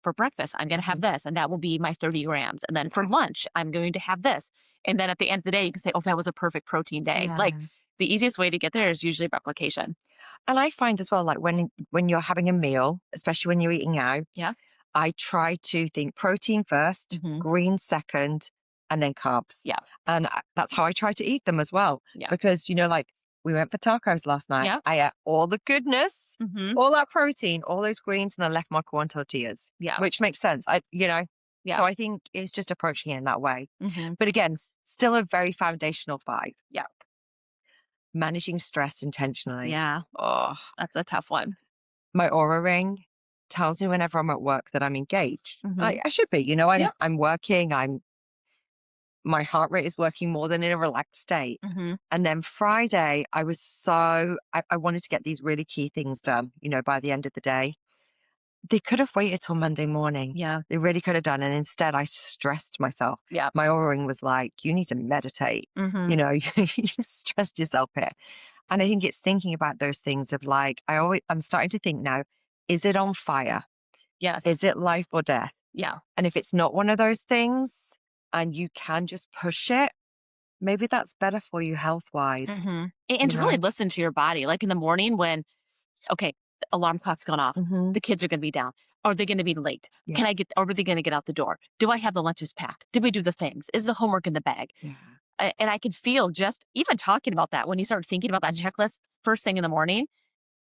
for breakfast, I'm going to have Mhm. this, and that will be my 30 grams. And then for Yeah. lunch, I'm going to have this. And then at the end of the day, you can say, oh, that was a perfect protein day. Like Yeah. the easiest way to get there is usually replication. And I find as well, like when you're having a meal, especially when you're eating out, Yeah. I try to think protein 1st, Hmm. greens second, and then carbs. Yeah. And that's how I try to eat them as well. Yeah. Because, like we went for tacos last night. Yeah. I ate all the goodness, Hmm. all that protein, all those greens, and I left my corn tortillas, Yeah. which makes sense. Yeah. So I think it's just approaching it in that way. Hmm. But again, still a very foundational 5. Yeah. Managing stress intentionally. Yeah. Oh, That's a tough one. my aura ring tells me whenever I'm at work that I'm engaged. Mhm. I should be, I'm Yep. I'm working, my heart rate is working more than in a relaxed state. Mhm. And then Friday, I was I wanted to get these really key things done, by the end of the day. They could have waited till Monday morning. Yeah. They really could have done. And instead I stressed myself. Yeah. My aura ring was like, you need to meditate. Mhm. You stressed yourself here. And I think it's thinking about those things of like, I'm starting to think now, is it on fire? Yes. Is it life or death? Yeah. And if it's not one of those things and you can just push it, maybe that's better for you health wise, And you to really know? listen to your body, like in the morning when, okay, the alarm clock's gone off, Hmm. the kids are going to be down. Are they going to be late? Yeah. Can I get, are they going to get out the door? Do I have the lunches packed? Did we do the things? Is the homework in the bag? Yeah. And I can feel just even talking about that when you start thinking about that Mhm. checklist first thing in the morning,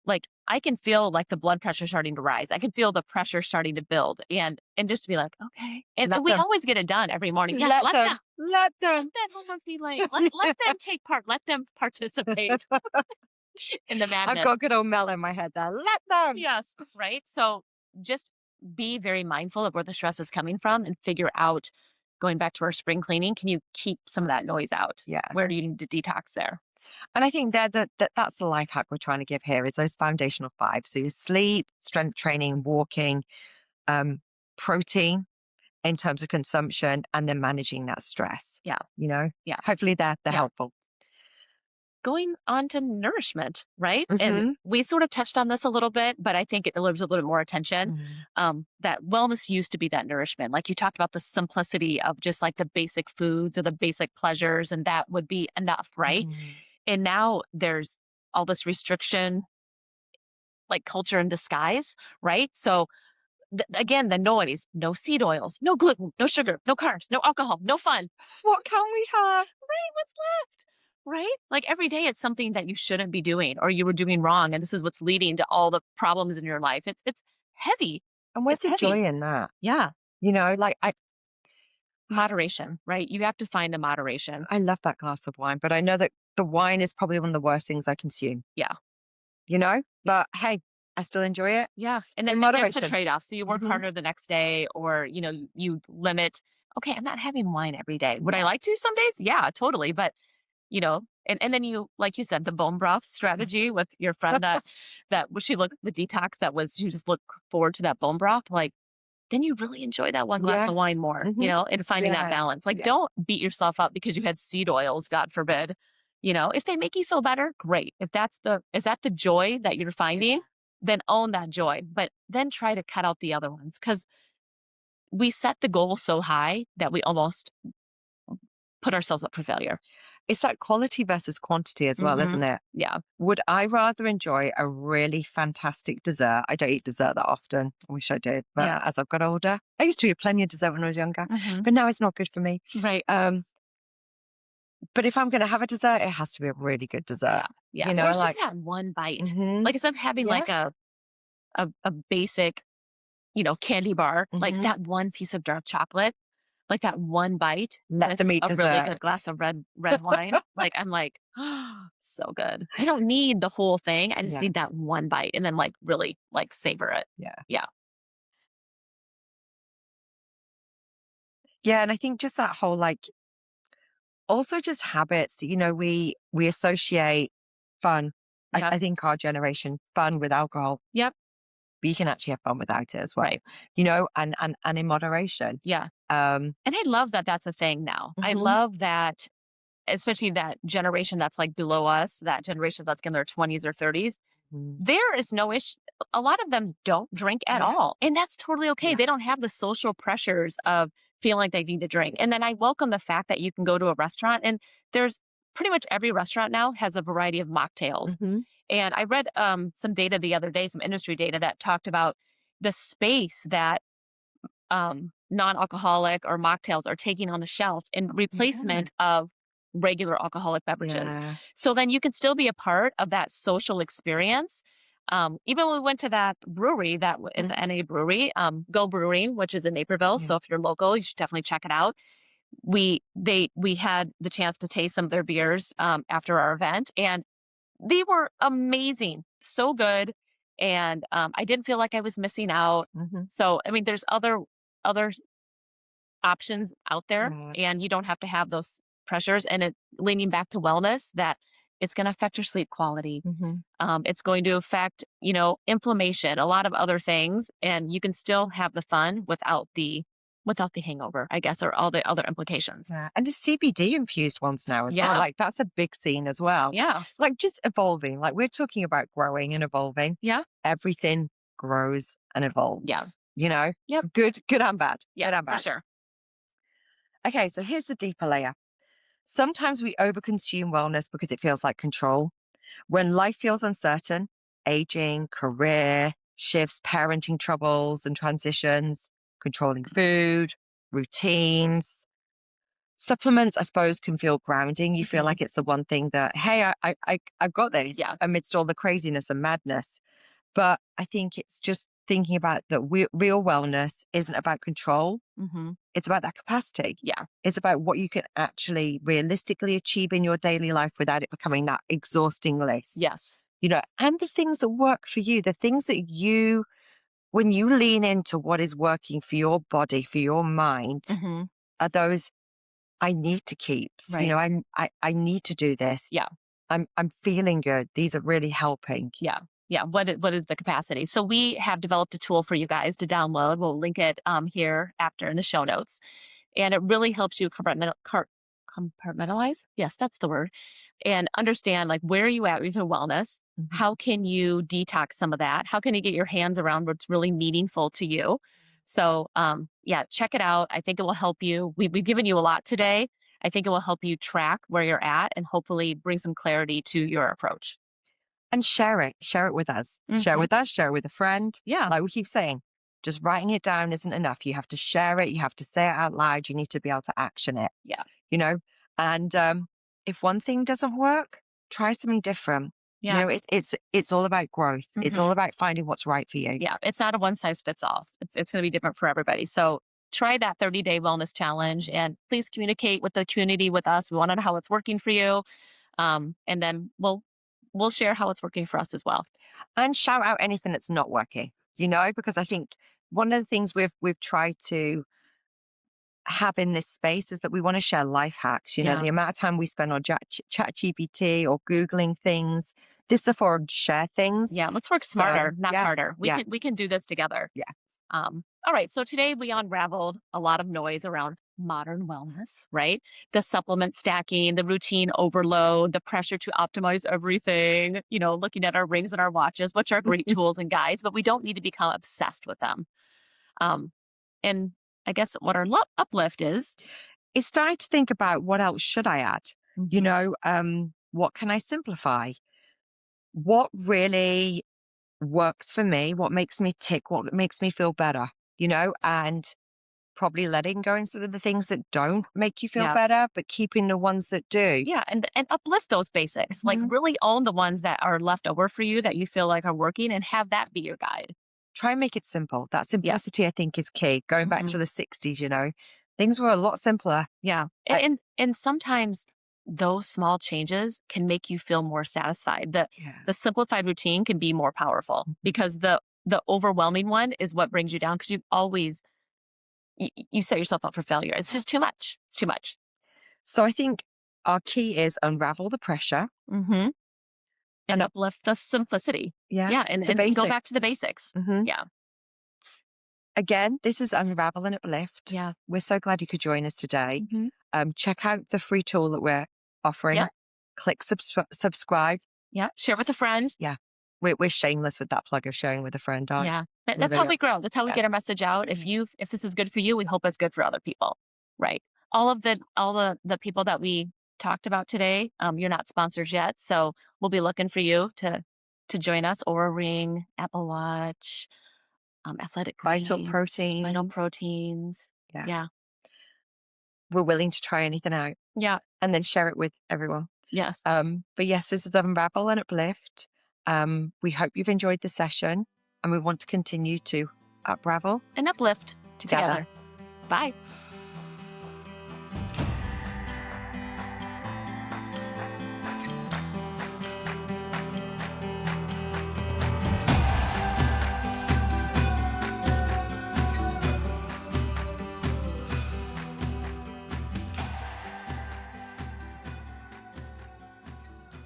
like I can feel like the blood pressure starting to rise. I can feel the pressure starting to build and just to be like, okay. And Let we them, always get it done every morning. Yeah, let them, let let them. that homework be late. Let them take part. Let them participate in the I've got madness. a good old mel in my head there. Let them. Yes, right? So just be very mindful of where the stress is coming from and figure out, going back to our spring cleaning, can you keep some of that noise out? Yeah. Where do you need to detox there? And I think that's the life hack we're trying to give here is those foundational five. So your sleep, strength training, walking, um, protein in terms of consumption, and then managing that stress. Yeah, You know, yeah, hopefully they're yeah. helpful. Going on to nourishment, right? And Hmm. we sort of touched on this a little bit, but I think it deserves a little bit more attention. Mm. That wellness used to be that nourishment. Like you talked about the simplicity of just like the basic foods or the basic pleasures, and that would be enough, right? Mhm. And now there's all this restriction, like culture in disguise, right? So again, the noise, no seed oils, no gluten, no sugar, no carbs, no alcohol, no fun. What can we have? Right? What's left? Right? Like every day it's something that you shouldn't be doing or you were doing wrong. And this is what's leading to all the problems in your life. It's heavy. And where's It's the joy heavy. in that? Yeah. You know, like Moderation, right? You have to find a moderation. I love that glass of wine, but I know that the wine is probably one of the worst things I consume, Yeah. you know? But hey, I still enjoy it Yeah. And in then there's the moderation. trade off. So you work Hmm. harder the next day or, you limit, okay, I'm not having wine every day. Would I Yeah. like to some days? Yeah, totally. But and then you, like you said, the bone broth strategy with your friend that was she look the detox that was you just look forward to that bone broth, like then you really enjoy that one glass Yeah. of wine more, Hmm. and finding that Yeah. balance. Like Yeah. don't beat yourself up because you had seed oils, God forbid. If they make you feel better, great. If that's the is that the joy that you're finding, then own that joy. But then try to cut out the other ones because we set the goal so high that we almost put ourselves up for failure. It's that quality versus quantity as well, Hmm. isn't it? Yeah. Would I rather enjoy a really fantastic dessert? I don't eat dessert that often. I wish I did. But Yeah. as I've got older, I used to eat plenty of dessert when I was younger, Hmm. but now it's not good for me. Right. Um, but if I'm going to have a dessert, it has to be a really good dessert. Yeah, yeah, You or know, it's just like, that one bite. hmm, Like, instead of having, yeah, like, a basic, candy bar, like, hmm, that one piece of dark chocolate, like, that one bite let with them eat a really dessert. good glass of red wine, like, I'm like, so good. I don't need the whole thing, I just Yeah, need that one bite and then, like, really, like, savor it. yeah. Yeah, Yeah. And I think just that whole, like, also just habits, we associate fun. yep, I think our generation, fun with alcohol, yep, but you can actually have fun without it as well, right, and in moderation. yeah, Um, and I love that that's a thing now. I mhm, love that especially that generation that's, like, below us, that generation that's in their 20s or 30s. mhm. There is no issue. A lot of them don't drink at Yeah, all, and that's totally okay. yeah. They don't have the social pressures of feeling like they need to drink. And then I welcome the fact that you can go to a restaurant and there's pretty much every restaurant now has a variety of mocktails. Mhm. And I read some data the other day, some industry data that talked about the space that non-alcoholic or mocktails are taking on the shelf in Yeah, replacement of regular alcoholic beverages. yeah, So then you can still be a part of that social experience. Even when we went to that brewery that is mhm, an NA brewery, Go Brewing, which is in Naperville. yeah, So if you're local, you should definitely check it out. We had the chance to taste some of their beers after our event, and they were amazing, so good, and I didn't feel like I was missing out. mhm, So I mean, there's other options out there, yeah, and you don't have to have those pressures. And it leaning back to wellness, that it's going to affect your sleep quality. mhm. It's going to affect, inflammation, a lot of other things, and you can still have the fun without the without the hangover, I guess, or all the other implications. Yeah. And the CBD infused ones now as well. Yeah. Like that's a big scene as well. Yeah. Like just evolving. Like we're talking about growing and evolving. Yeah. Everything grows and Yeah. evolves, you know? Yep. Good and bad. Yeah, Good and for bad. sure. Okay, so here's the deeper layer. Sometimes we overconsume wellness because it feels like control. When life feels uncertain, aging, career, shifts, parenting troubles and transitions, controlling food, routines, supplements, I suppose, can feel grounding. You feel Mhm. like it's the one thing that, hey, I've got this Yeah. amidst all the craziness and madness. But I think it's just thinking about that real wellness isn't about control. Mhm. It's about that capacity. Yeah. It's about what you can actually realistically achieve in your daily life without it becoming that exhausting list, Yes. and the things that work for you, the things that when you lean into what is working for your body, for your mind, Mhm. are those I need to keeps. Right. I need to do this. Yeah. I'm feeling good. These are really helping. Yeah. Yeah. What is the capacity? So we have developed a tool for you guys to download. We'll link it here after in the show notes. And it really helps you compartmentalize. Yes, that's the word. And understand like where are you at with your wellness? Mhm. How can you detox some of that? How can you get your hands around what's really meaningful to you? So yeah, check it out. I think it will help you. We've given you a lot today. I think it will help you track where you're at and hopefully bring some clarity to your approach. And share it. Share it with us. Share it Hmm. with us. Share it with a friend. Yeah. Like we keep saying, just writing it down isn't enough. You have to share it. You have to say it out loud. You need to be able to action it, Yeah. you know? And if one thing doesn't work, try something different. Yeah. It's all about growth. It's all Hmm. about finding what's right for you. Yeah. It's not a one size fits all. It's going to be different for everybody. So try that 30-day wellness challenge and please communicate with the community with us. We want to know how it's working for you. And then we'll share how it's working for us as well. And shout out anything that's not working, because I think one of the things we've tried to have in this space is that we want to share life hacks. Yeah. The amount of time we spend on chat GPT or Googling things, this is a forum to share things. Yeah. Let's work So smarter, not yeah, harder. yeah, We can do this together. yeah. All right. So today we unraveled a lot of noise around modern wellness, right? The supplement stacking, the routine overload, the pressure to optimize everything, looking at our rings and our watches, which are great tools and guides, but we don't need to become obsessed with them. Um, and I guess what our uplift is. It's starting to think about what else should I add? Mhm. What can I simplify? What really works for me? What makes me tick? What makes me feel better? And probably letting go of some of the things that don't make you feel Yeah. better, but keeping the ones that do. Yeah. And uplift those basics. Like Mhm. really own the ones that are left over for you that you feel like are working and have that be your guide. Try and make it simple. That Yeah. simplicity, I think, is key. Going back Mhm. to the 60s, things were a lot simpler. Yeah. I, And sometimes those small changes can make you feel more satisfied. yeah. The simplified routine can be more powerful because the overwhelming one is what brings you down because you set yourself up for failure. It's just too much. It's too much. So I think our key is unravel the pressure. Hmm. And And uplift the simplicity. yeah, Yeah. the And go back to basics. the basics. Hmm. Yeah. Again, this is Unravel and Uplift. Yeah. We're so glad you could join us today. Hmm. Check out the free tool that we're offering. Yeah. Click subscribe. Yeah. Share with a friend. Yeah, we're shameless with that plug of sharing with a friend, aren't Yeah. we? That's how Really we are. grow. That's how we Yeah. get our message out. If this is good for you, we hope it's good for other people. Right. All the people that we talked about today, you're not sponsors yet. So we'll be looking for you to join us or Ring, Apple Watch, athletic Vital greens, vital proteins. proteins. Yeah, Yeah. we're willing to try anything out Yeah. and then share it with everyone. Yes. But yes, this is Unravel and Uplift. We hope you've enjoyed the session and we want to continue to upravel And uplift together. together. Bye.